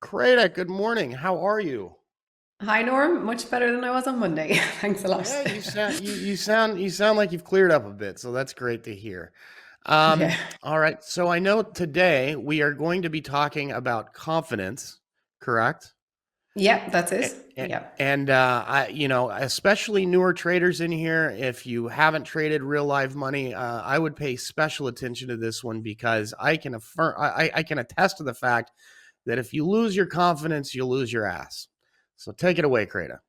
Créde, good morning. How are you? Hi Norm, much better than I was on Monday. Thanks a lot. Yeah, you sound like you've cleared up a bit, so that's great to hear. Yeah. All right. So I know today we are going to be talking about confidence, correct? Yeah, that's A- it. a- Yeah. And especially newer traders in here, if you haven't traded real live money, I would pay special attention to this one because I can affirm, I can attest to the fact that if you lose your confidence, you lose your ass. So take it away, Creda.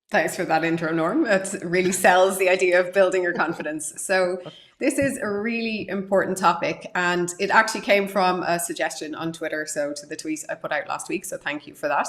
Thanks for that intro, Norm. It really sells the idea of building your confidence. So, this is a really important topic, and it actually came from a suggestion on Twitter. So, to the tweet I put out last week. So, thank you for that.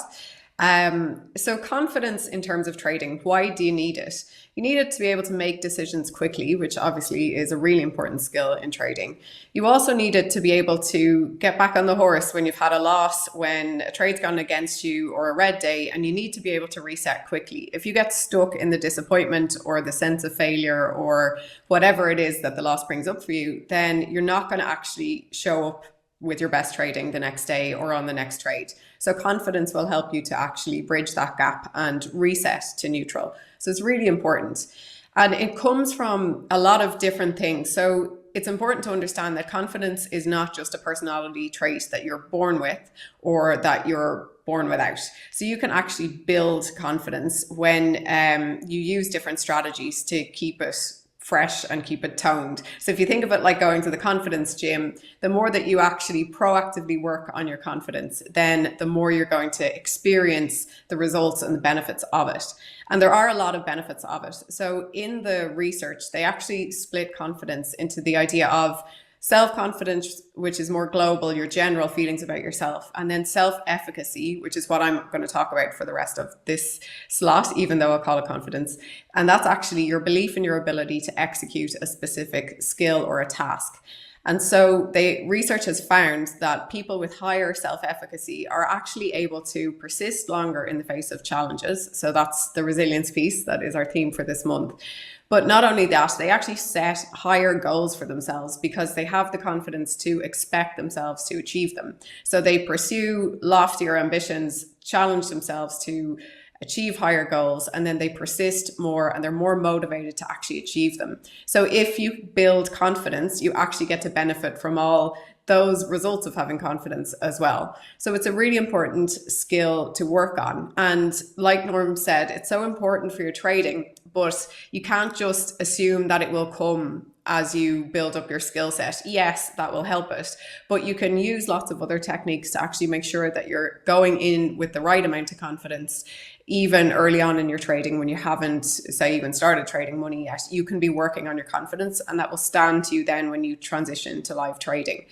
So, confidence in terms of trading, why do you need it? You need it to be able to make decisions quickly, which obviously is a really important skill in trading. You also need it to be able to get back on the horse when you've had a loss, when a trade's gone against you or a red day, and you need to be able to reset quickly. If you get stuck in the disappointment or the sense of failure or whatever it is that the loss brings up for you, then you're not going to actually show up with your best trading the next day or on the next trade. So confidence will help you to actually bridge that gap and reset to neutral. So it's really important. And it comes from a lot of different things. So it's important to understand that confidence is not just a personality trait that you're born with or that you're born without. So you can actually build confidence when you use different strategies to keep it fresh and keep it toned. So if you think of it like going to the confidence gym, the more that you actually proactively work on your confidence, then the more you're going to experience the results and the benefits of it. And there are a lot of benefits of it. So in the research, they actually split confidence into the idea of self-confidence, which is more global, your general feelings about yourself, and then self-efficacy, which is what I'm going to talk about for the rest of this slot, even though I'll call it confidence. And that's actually your belief in your ability to execute a specific skill or a task. And so the research has found that people with higher self-efficacy are actually able to persist longer in the face of challenges. So that's the resilience piece that is our theme for this month. But not only that, they actually set higher goals for themselves because they have the confidence to expect themselves to achieve them. So they pursue loftier ambitions, challenge themselves to achieve higher goals, and then they persist more and they're more motivated to actually achieve them. So if you build confidence, you actually get to benefit from all those results of having confidence as well. So it's a really important skill to work on. And like Norm said, it's so important for your trading, but you can't just assume that it will come as you build up your skill set. Yes, that will help it, but you can use lots of other techniques to actually make sure that you're going in with the right amount of confidence. Even early on in your trading, when you haven't, say, even started trading money yet, you can be working on your confidence, and that will stand to you then when you transition to live trading.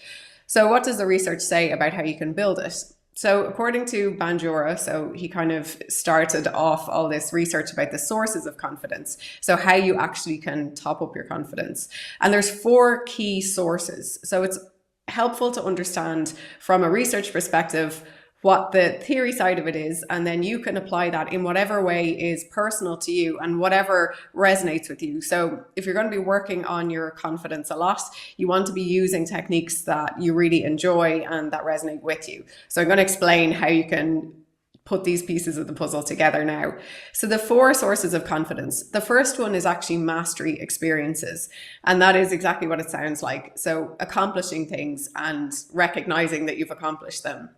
So what does the research say about how you can build it? So according to Bandura, so he kind of started off all this research about the sources of confidence. So how you actually can top up your confidence. And there's four key sources. So it's helpful to understand from a research perspective what the theory side of it is, and then you can apply that in whatever way is personal to you and whatever resonates with you. So if you're going to be working on your confidence a lot, you want to be using techniques that you really enjoy and that resonate with you. So I'm going to explain how you can put these pieces of the puzzle together now. So the four sources of confidence. The first one is actually mastery experiences. And that is exactly what it sounds like. So accomplishing things and recognizing that you've accomplished them.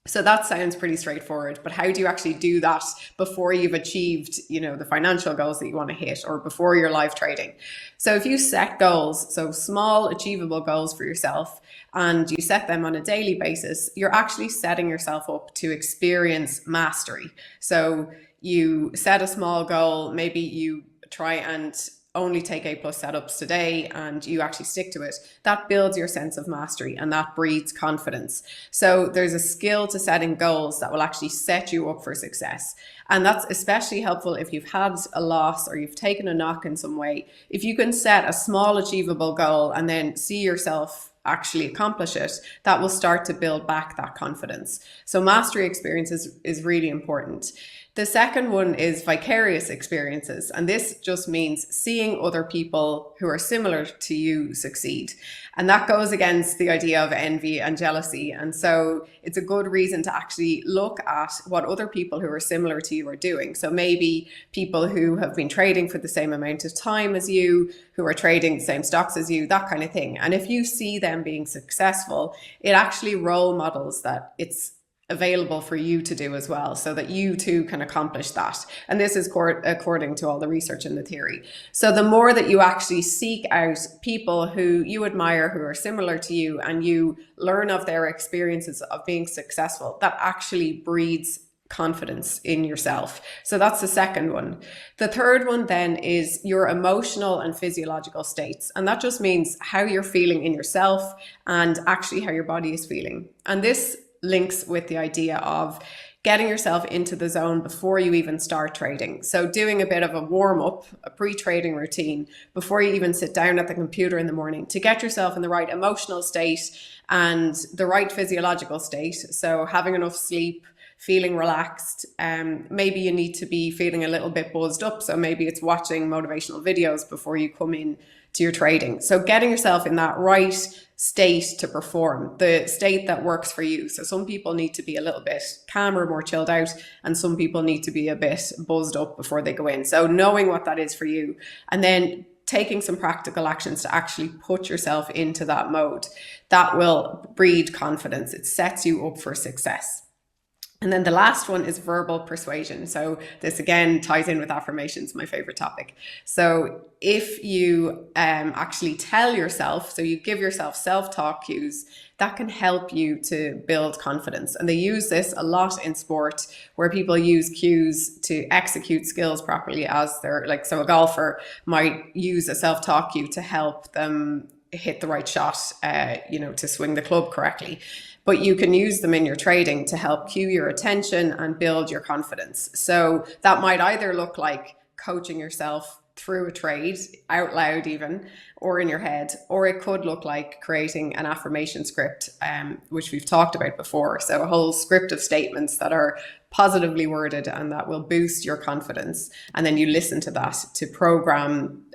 So that sounds pretty straightforward, but how do you actually do that before you've achieved, the financial goals that you want to hit or before you're live trading? So if you set goals, so small achievable goals for yourself, and you set them on a daily basis, you're actually setting yourself up to experience mastery. So you set a small goal, maybe you try and only take A plus setups today and you actually stick to it. That builds your sense of mastery and that breeds confidence. So there's a skill to setting goals that will actually set you up for success. And that's especially helpful if you've had a loss or you've taken a knock in some way. If you can set a small achievable goal and then see yourself actually accomplish it, that will start to build back that confidence. So mastery experience is really important. The second one is vicarious experiences. And this just means seeing other people who are similar to you succeed. And that goes against the idea of envy and jealousy. And so it's a good reason to actually look at what other people who are similar to you are doing. So maybe people who have been trading for the same amount of time as you, who are trading the same stocks as you, that kind of thing. And if you see them being successful, it actually role models that it's available for you to do as well, so that you too can accomplish that. And this is according to all the research and the theory. So the more that you actually seek out people who you admire, who are similar to you, and you learn of their experiences of being successful, that actually breeds confidence in yourself. So that's the second one. The third one then is your emotional and physiological states. And that just means how you're feeling in yourself and actually how your body is feeling. And this links with the idea of getting yourself into the zone before you even start trading. So doing a bit of a warm-up, a pre-trading routine before you even sit down at the computer in the morning, to get yourself in the right emotional state and the right physiological state. So having enough sleep, feeling relaxed. Maybe you need to be feeling a little bit buzzed up. So maybe it's watching motivational videos before you come in to your trading. So getting yourself in that right state to perform, the state that works for you. So some people need to be a little bit calmer, more chilled out, and some people need to be a bit buzzed up before they go in. So knowing what that is for you, and then taking some practical actions to actually put yourself into that mode, that will breed confidence. It sets you up for success. And then the last one is verbal persuasion. So this again ties in with affirmations, my favorite topic. So if you actually tell yourself, so you give yourself self-talk cues, that can help you to build confidence. And they use this a lot in sport, where people use cues to execute skills properly as they're like, so a golfer might use a self-talk cue to help them hit the right shot, to swing the club correctly. But you can use them in your trading to help cue your attention and build your confidence. So that might either look like coaching yourself through a trade out loud even, or in your head, or it could look like creating an affirmation script, which we've talked about before. So a whole script of statements that are positively worded and that will boost your confidence. And then you listen to that to program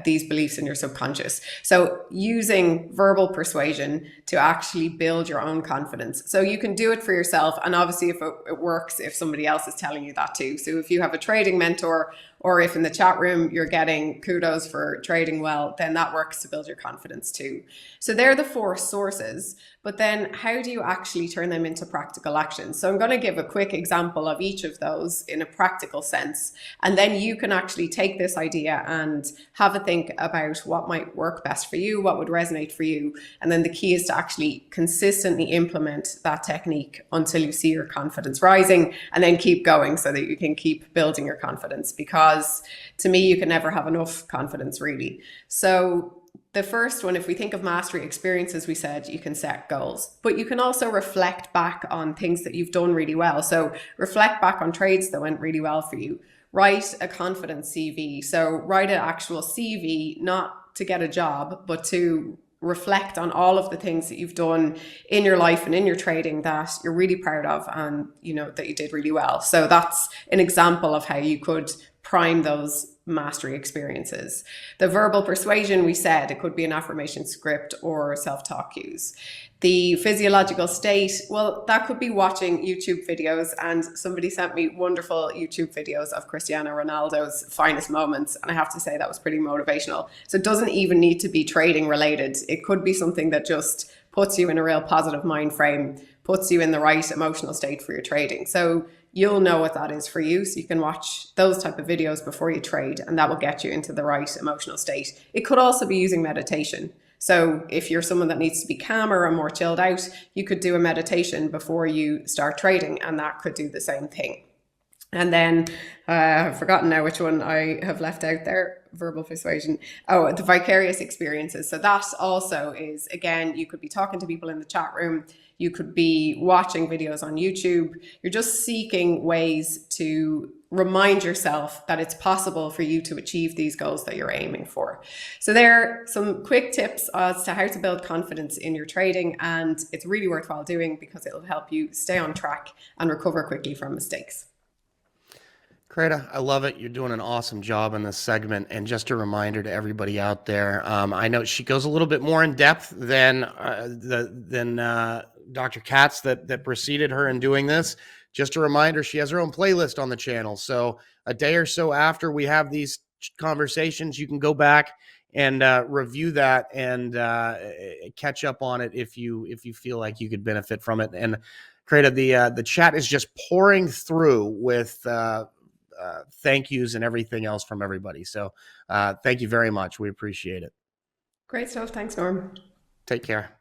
these beliefs in your subconscious. So using verbal persuasion to actually build your own confidence. So you can do it for yourself. And obviously if it works, if somebody else is telling you that too. So if you have a trading mentor, or if in the chat room you're getting kudos for trading well, then that works to build your confidence too. So they're the 4 sources, but then how do you actually turn them into practical actions? So I'm going to give a quick example of each of those in a practical sense. And then you can actually take this idea and have a think about what might work best for you, what would resonate for you. And then the key is to actually consistently implement that technique until you see your confidence rising, and then keep going so that you can keep building your confidence. Because to me, you can never have enough confidence, really. So the first one, if we think of mastery experiences, we said you can set goals, but you can also reflect back on things that you've done really well. So reflect back on trades that went really well for you. Write a confidence CV. So write an actual CV, not to get a job, but to reflect on all of the things that you've done in your life and in your trading that you're really proud of, and that you did really well. So that's an example of how you could prime those mastery experiences. The verbal persuasion, we said it could be an affirmation script or self-talk cues. The physiological state, well, that could be watching YouTube videos, and somebody sent me wonderful YouTube videos of Cristiano Ronaldo's finest moments, and I have to say that was pretty motivational. So it doesn't even need to be trading related. It could be something that just puts you in a real positive mind frame, puts you in the right emotional state for your trading. So you'll know what that is for you. So you can watch those type of videos before you trade, and that will get you into the right emotional state. It could also be using meditation. So if you're someone that needs to be calmer and more chilled out, you could do a meditation before you start trading, and that could do the same thing. And then I've forgotten now which one I have left out there. Verbal persuasion. Oh, the vicarious experiences. So that also is, again, you could be talking to people in the chat room. You could be watching videos on YouTube. You're just seeking ways to remind yourself that it's possible for you to achieve these goals that you're aiming for. So there are some quick tips as to how to build confidence in your trading, and it's really worthwhile doing because it'll help you stay on track and recover quickly from mistakes. Créde, I love it. You're doing an awesome job in this segment. And just a reminder to everybody out there, I know she goes a little bit more in depth than Dr. Katz that preceded her in doing this. Just a reminder, she has her own playlist on the channel. So a day or so after we have these conversations, you can go back and review that and catch up on it if you feel like you could benefit from it. And Créde, the chat is just pouring through with thank yous and everything else from everybody. So thank you very much. We appreciate it. Great stuff. Thanks, Norm. Take care.